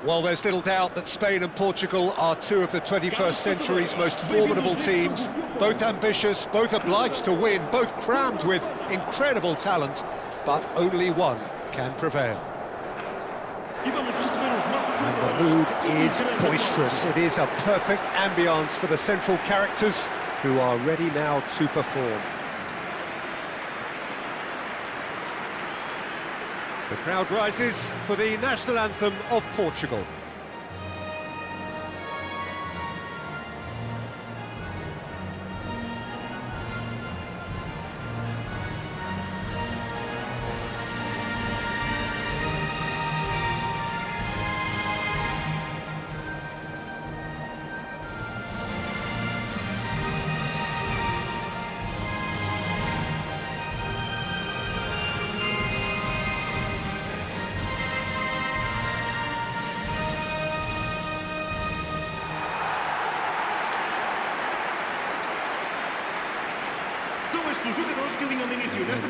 Well, there's little doubt that Spain and Portugal are two of the 21st century's most formidable teams. Both ambitious, both obliged to win, both crammed with incredible talent, but only one can prevail. And the mood is boisterous. It is a perfect ambience for the central characters who are ready now to perform. The crowd rises for the national anthem of Portugal.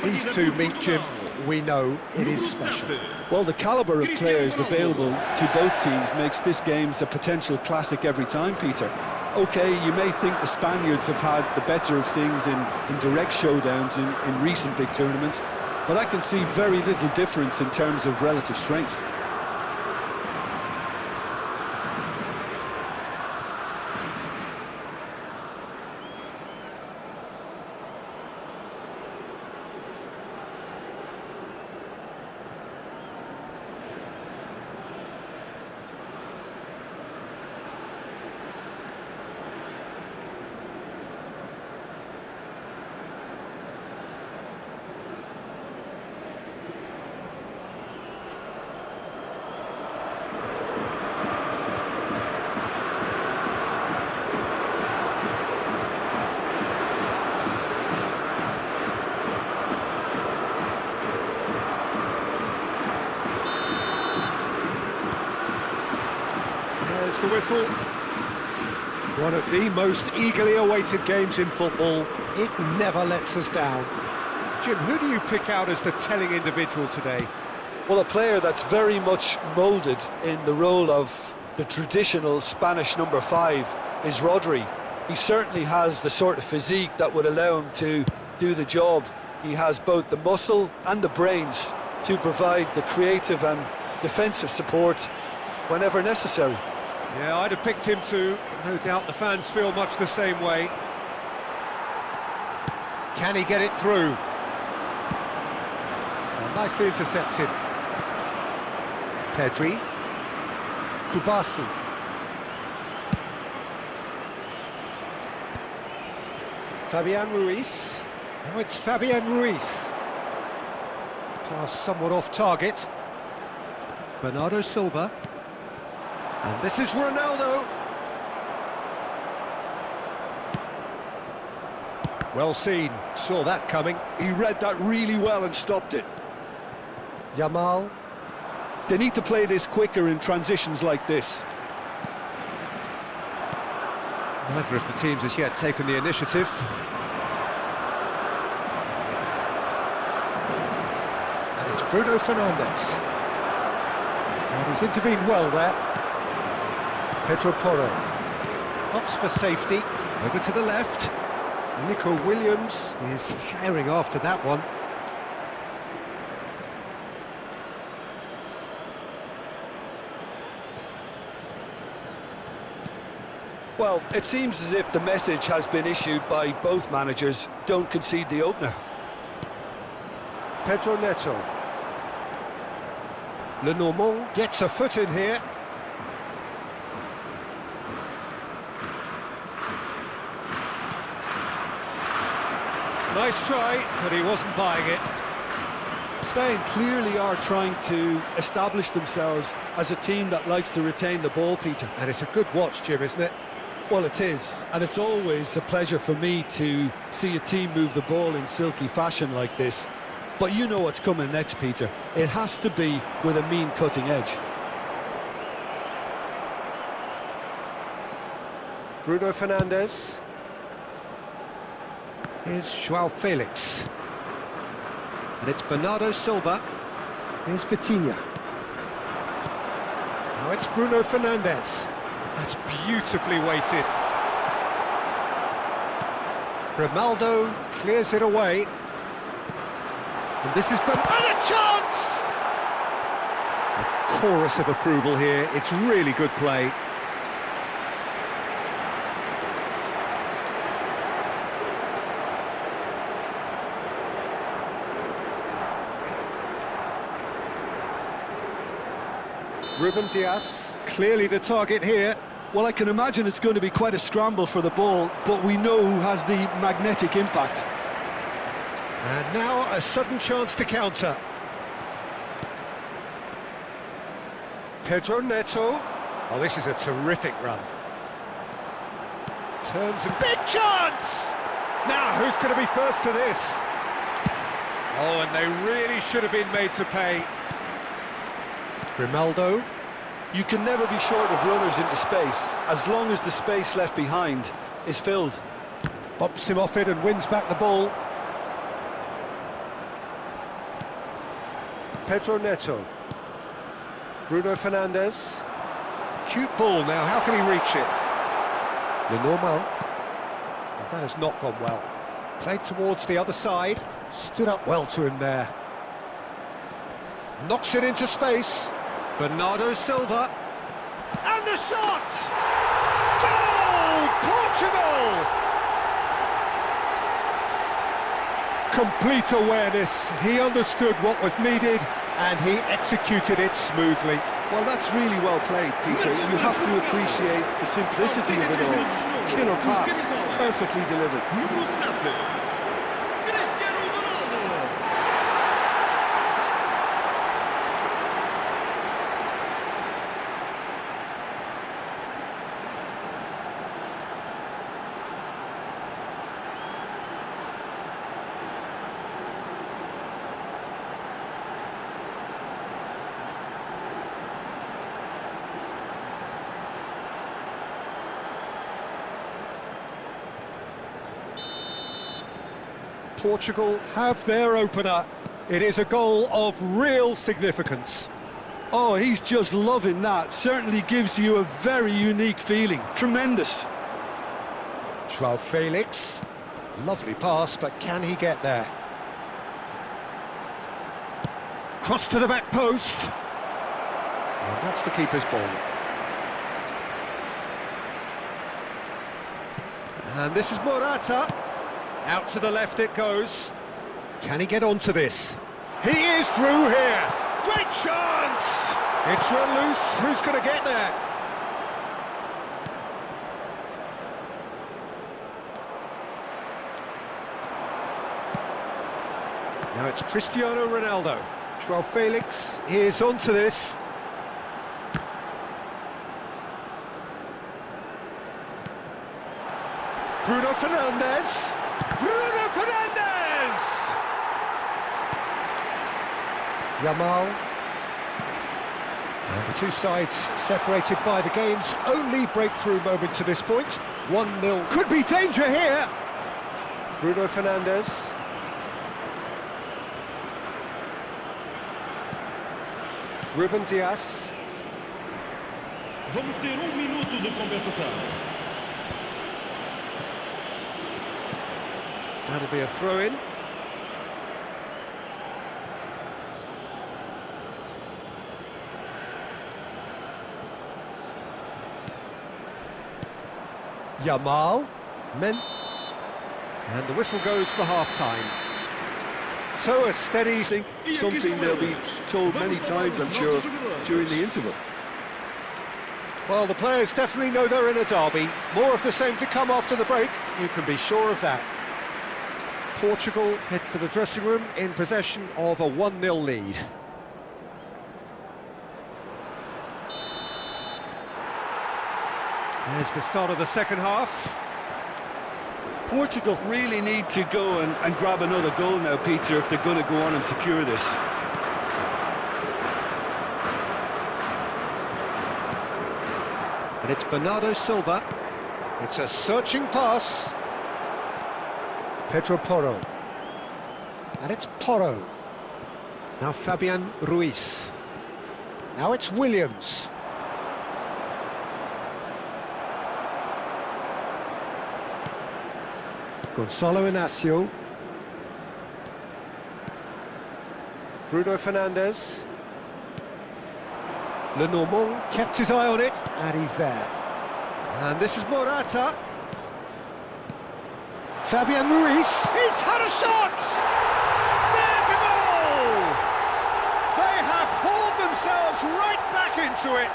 These two meet, Jim, we know it is special. Well, the calibre of players available to both teams makes this game a potential classic every time, Peter. OK, you may think the Spaniards have had the better of things in direct showdowns in recent big tournaments, but I can see very little difference in terms of relative strengths. There's the whistle. One of the most eagerly awaited games in football. It never lets us down. Jim, who do you pick out as the telling individual today? Well, a player that's very much moulded in the role of the traditional Spanish number 5 is Rodri. He certainly has the sort of physique that would allow him to do the job. He has both the muscle and the brains to provide the creative and defensive support whenever necessary. Yeah, I'd have picked him too. No doubt the fans feel much the same way. Can he get it through? Well, nicely intercepted. Pedri. Kubasi. Fabian Ruiz. Now it's Fabian Ruiz. Pass somewhat off target. Bernardo Silva. And this is Ronaldo. Well seen, saw that coming. He read that really well and stopped it. Yamal. They need to play this quicker in transitions like this. Neither of the teams has yet taken the initiative. And it's Bruno Fernandes. And he's intervened well there. Pedro Porro opts for safety, over to the left. Nico Williams is herring after that one. Well, it seems as if the message has been issued by both managers: don't concede the opener. Pedro Neto. Lenormand gets a foot in here. Nice try, but he wasn't buying it. Spain clearly are trying to establish themselves as a team that likes to retain the ball, Peter. And it's a good watch, Jim, isn't it? Well, it is, and it's always a pleasure for me to see a team move the ball in silky fashion like this. But you know what's coming next, Peter. It has to be with a mean cutting edge. Bruno Fernandes. Here's Joao Felix. And it's Bernardo Silva. Here's Vitinha. Now it's Bruno Fernandes. That's beautifully weighted. Grimaldo clears it away. And this has been... And a chance! A chorus of approval here. It's really good play. Ruben Dias, clearly the target here. Well, I can imagine it's going to be quite a scramble for the ball, but we know who has the magnetic impact. And now a sudden chance to counter. Pedro Neto. Oh, this is a terrific run. Turns and big chance! Now, who's going to be first to this? Oh, and they really should have been made to pay. Grimaldo. You can never be short of runners into space, as long as the space left behind is filled. Bumps him off it and wins back the ball. Pedro Neto. Bruno Fernandes. Cute ball now, how can he reach it? Lenormand. That has not gone well. Played towards the other side. Stood up well to him there. Knocks it into space. Bernardo Silva. And the shot! Goal! Portugal! Complete awareness. He understood what was needed and he executed it smoothly. Well, that's really well played, Peter. You have to appreciate the simplicity of it all. Killer pass, perfectly delivered. Portugal have their opener. It is a goal of real significance. Oh, he's just loving that. Certainly gives you a very unique feeling. Tremendous. João Felix. Lovely pass, but can he get there? Cross to the back post. And that's the keeper's ball. And this is Morata. Out to the left it goes. Can he get onto this? He is through here. Great chance! It's run loose. Who's going to get there? Now it's Cristiano Ronaldo. João Felix is onto this. Bruno Fernandes. Bruno Fernandes! Yamal. And the two sides separated by the game's only breakthrough moment to this point. 1-0. Could be danger here! Bruno Fernandes. Ruben Dias. Vamos ter minuto de compensação. That'll be a throw-in. Yamal. And the whistle goes for half-time. So a steady... Something they'll be told many times, I'm sure, during the interval. Well, the players definitely know they're in a derby. More of the same to come after the break, you can be sure of that. Portugal head for the dressing room in possession of a 1-0 lead. There's the start of the second half. Portugal really need to go and grab another goal now, Peter, if they're going to go on and secure this. And it's Bernardo Silva. It's a searching pass. Pedro Porro. And it's Porro. Now Fabian Ruiz. Now it's Williams. Gonzalo Inacio. Bruno Fernandes. Lenormand kept his eye on it, and he's there. And this is Morata. Fabian Ruiz. He's had a shot! There's a goal! They have hauled themselves right back into it.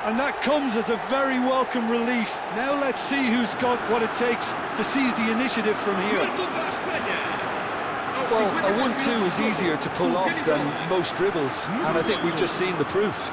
And that comes as a very welcome relief. Now let's see who's got what it takes to seize the initiative from here. Well, a 1-2 is easier to pull off than most dribbles, and I think we've just seen the proof.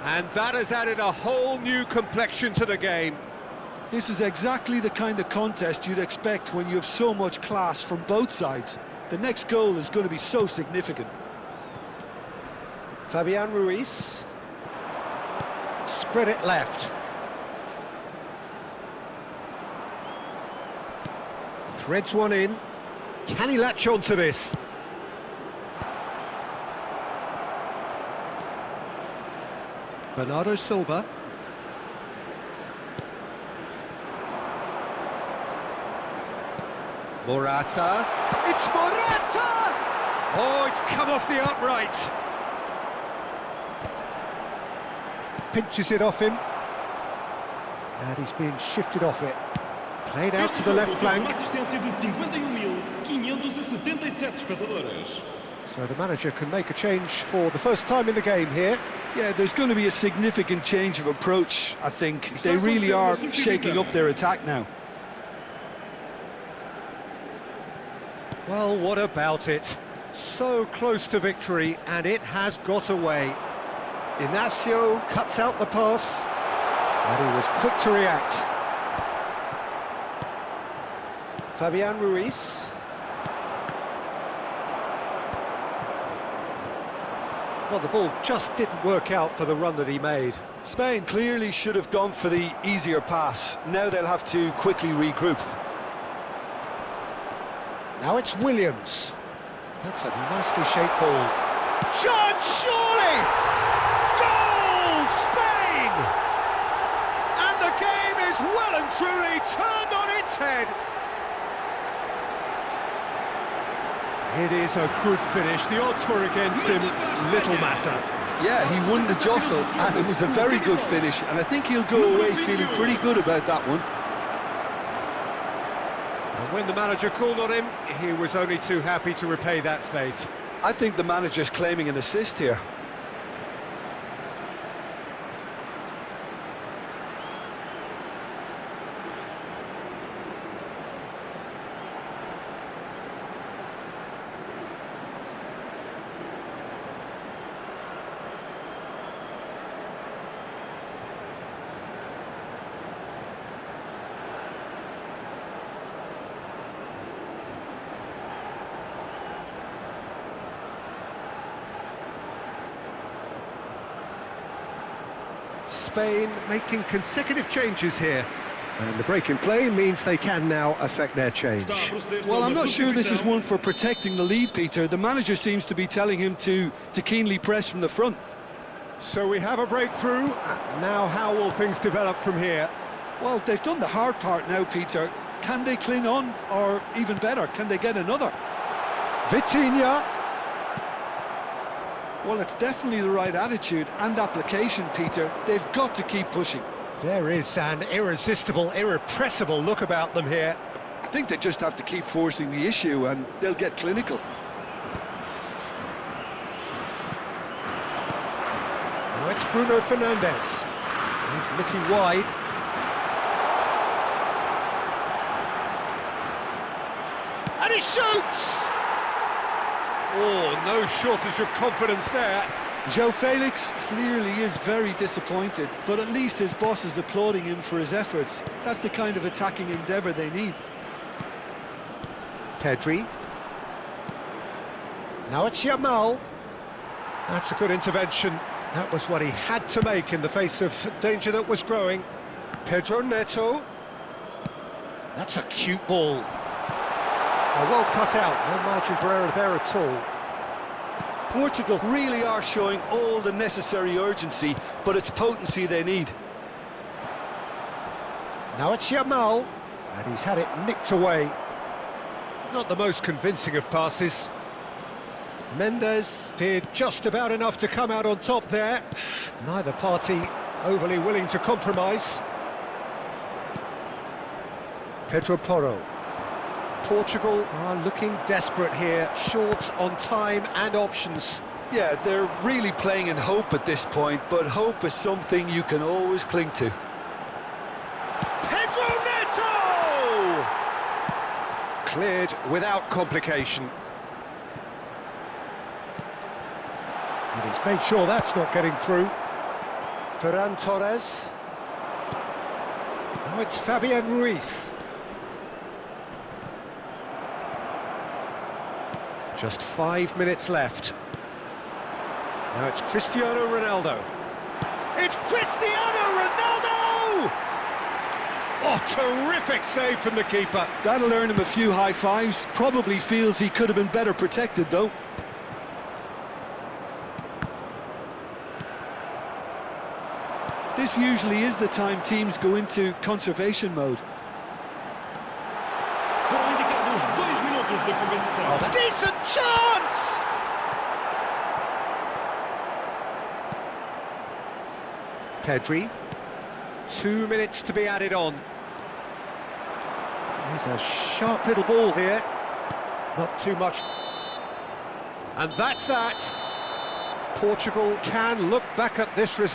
And that has added a whole new complexion to the game. This is exactly the kind of contest you'd expect when you have so much class from both sides. The next goal is going to be so significant. Fabian Ruiz. Spread it left. Threads one in. Can he latch on to this? Bernardo Silva. Morata. It's Morata! Oh, it's come off the upright. Pinches it off him. And he's being shifted off it. Played out to the left flank. So the manager can make a change for the first time in the game here. Yeah, there's going to be a significant change of approach, I think. They really are shaking up their attack now. Well, what about it? So close to victory, and it has got away. Inacio cuts out the pass, and he was quick to react. Fabian Ruiz. Well, the ball just didn't work out for the run that he made. Spain clearly should have gone for the easier pass. Now they'll have to quickly regroup. Now it's Williams. That's a nicely shaped ball. Chance, surely! Goal, Spain! And the game is well and truly turned on its head. It is a good finish. The odds were against him. Little matter. Yeah, he won the jostle, and it was a very good finish, and I think he'll go away feeling pretty good about that one. And when the manager called on him, he was only too happy to repay that faith. I think the manager's claiming an assist here. Spain making consecutive changes here. And the break in play means they can now affect their change. Well, I'm not sure this is one for protecting the lead, Peter. The manager seems to be telling him to keenly press from the front. So we have a breakthrough. Now how will things develop from here? Well, they've done the hard part now, Peter. Can they cling on, or even better, can they get another? Vitinha. Well, it's definitely the right attitude and application, Peter. They've got to keep pushing. There is an irresistible, irrepressible look about them here. I think they just have to keep forcing the issue and they'll get clinical. Now it's Bruno Fernandes. He's looking wide. And he shoots! Oh, no shortage of confidence there. João Felix clearly is very disappointed, but at least his boss is applauding him for his efforts. That's the kind of attacking endeavour they need. Pedri. Now it's Yamal. That's a good intervention. That was what he had to make in the face of danger that was growing. Pedro Neto. That's a cute ball. Well cut out, no margin for error there at all. Portugal really are showing all the necessary urgency, but it's potency they need. Now it's Yamal, and he's had it nicked away. Not the most convincing of passes. Mendes did just about enough to come out on top there. Neither party overly willing to compromise. Pedro Porro. Portugal are looking desperate here, short on time and options. Yeah, they're really playing in hope at this point, but hope is something you can always cling to. Pedro Neto! Cleared without complication. And he's made sure that's not getting through. Ferran Torres. Now it's Fabian Ruiz. Just 5 minutes left. Now it's Cristiano Ronaldo. It's Cristiano Ronaldo! Oh, terrific save from the keeper. That'll earn him a few high fives. Probably feels he could have been better protected, though. This usually is the time teams go into conservation mode. Foram indicados 2 minutos de compensação. Oh, decent chance! Pedri. 2 minutes to be added on. There's a sharp little ball here. Not too much. And that's that. Portugal can look back at this result.